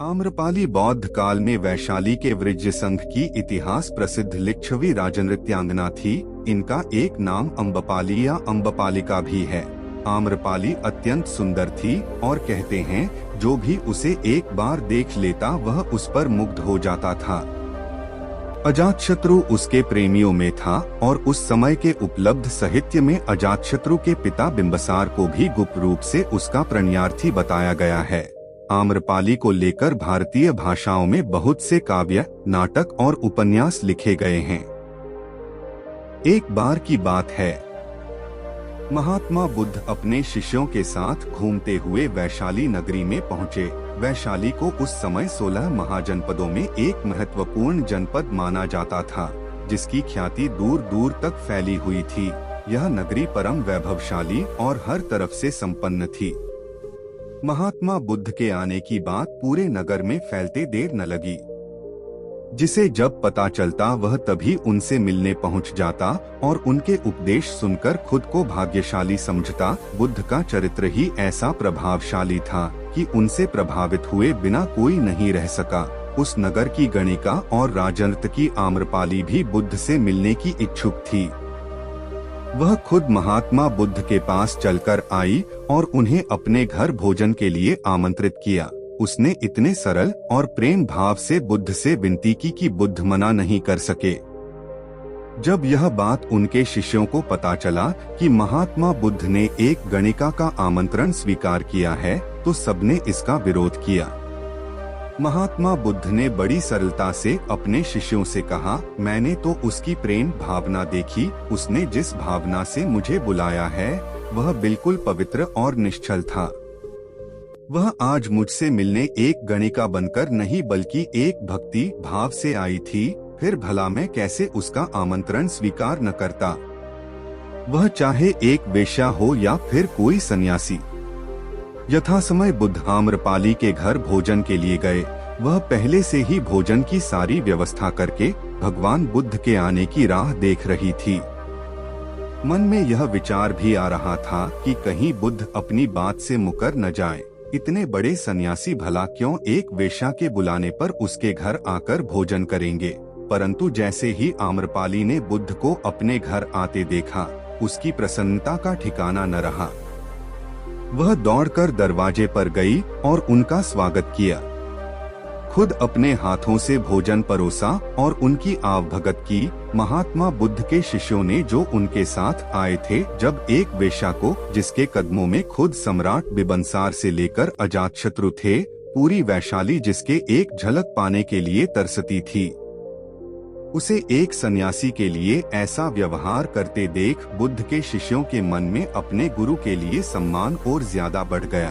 आम्रपाली बौद्ध काल में वैशाली के वृज्य संघ की इतिहास प्रसिद्ध लिच्छवी राजनृत्यांगना थी। इनका एक नाम अम्बपाली या अम्बपालिका भी है। आम्रपाली अत्यंत सुंदर थी और कहते हैं जो भी उसे एक बार देख लेता वह उस पर मुग्ध हो जाता था। अजातशत्रु उसके प्रेमियों में था और उस समय के उपलब्ध साहित्य में अजातशत्रु के पिता बिंबसार को भी गुप्त रूप से उसका प्रणयार्थी बताया गया है। आम्रपाली को लेकर भारतीय भाषाओं में बहुत से काव्य, नाटक और उपन्यास लिखे गए हैं। एक बार की बात है, महात्मा बुद्ध अपने शिष्यों के साथ घूमते हुए वैशाली नगरी में पहुँचे। वैशाली को उस समय 16 महाजनपदों में एक महत्वपूर्ण जनपद माना जाता था, जिसकी ख्याति दूर दूर तक फैली हुई थी। यह नगरी परम वैभवशाली और हर तरफ से संपन्न थी। महात्मा बुद्ध के आने की बात पूरे नगर में फैलते देर न लगी। जिसे जब पता चलता वह तभी उनसे मिलने पहुंच जाता और उनके उपदेश सुनकर खुद को भाग्यशाली समझता। बुद्ध का चरित्र ही ऐसा प्रभावशाली था कि उनसे प्रभावित हुए बिना कोई नहीं रह सका। उस नगर की गणिका और राजनर्तकी आम्रपाली भी बुद्ध से मिलने की इच्छुक थी। वह खुद महात्मा बुद्ध के पास चलकर आई और उन्हें अपने घर भोजन के लिए आमंत्रित किया। उसने इतने सरल और प्रेम भाव से बुद्ध से विनती की कि बुद्ध मना नहीं कर सके। जब यह बात उनके शिष्यों को पता चला कि महात्मा बुद्ध ने एक गणिका का आमंत्रण स्वीकार किया है, तो सबने इसका विरोध किया। महात्मा बुद्ध ने बड़ी सरलता से अपने शिष्यों से कहा, मैंने तो उसकी प्रेम भावना देखी। उसने जिस भावना से मुझे बुलाया है वह बिल्कुल पवित्र और निश्चल था। वह आज मुझसे मिलने एक गणिका बनकर नहीं बल्कि एक भक्ति भाव से आई थी। फिर भला मैं कैसे उसका आमंत्रण स्वीकार न करता, वह चाहे एक वेश्या हो या फिर कोई सन्यासी। यथासमय बुद्ध आम्रपाली के घर भोजन के लिए गए। वह पहले से ही भोजन की सारी व्यवस्था करके भगवान बुद्ध के आने की राह देख रही थी। मन में यह विचार भी आ रहा था कि कहीं बुद्ध अपनी बात से मुकर न जाए। इतने बड़े सन्यासी भला क्यों एक वेश्या के बुलाने पर उसके घर आकर भोजन करेंगे। परंतु जैसे ही आम्रपाली ने बुद्ध को अपने घर आते देखा, उसकी प्रसन्नता का ठिकाना न रहा। वह दौड़कर दरवाजे पर गई और उनका स्वागत किया। खुद अपने हाथों से भोजन परोसा और उनकी आवभगत की। महात्मा बुद्ध के शिष्यों ने जो उनके साथ आए थे, जब एक वेश्या को, जिसके कदमों में खुद सम्राट बिंबसार से लेकर अजातशत्रु थे, पूरी वैशाली जिसके एक झलक पाने के लिए तरसती थी, उसे एक सन्यासी के लिए ऐसा व्यवहार करते देख बुद्ध के शिष्यों के मन में अपने गुरु के लिए सम्मान और ज्यादा बढ़ गया।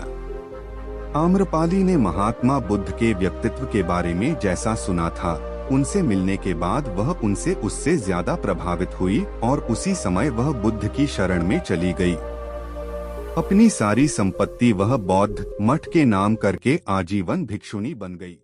आम्रपाली ने महात्मा बुद्ध के व्यक्तित्व के बारे में जैसा सुना था, उनसे मिलने के बाद वह उससे ज्यादा प्रभावित हुई और उसी समय वह बुद्ध की शरण में चली गई। अपनी सारी संपत्ति वह बौद्ध मठ के नाम करके आजीवन भिक्षुणी बन गई।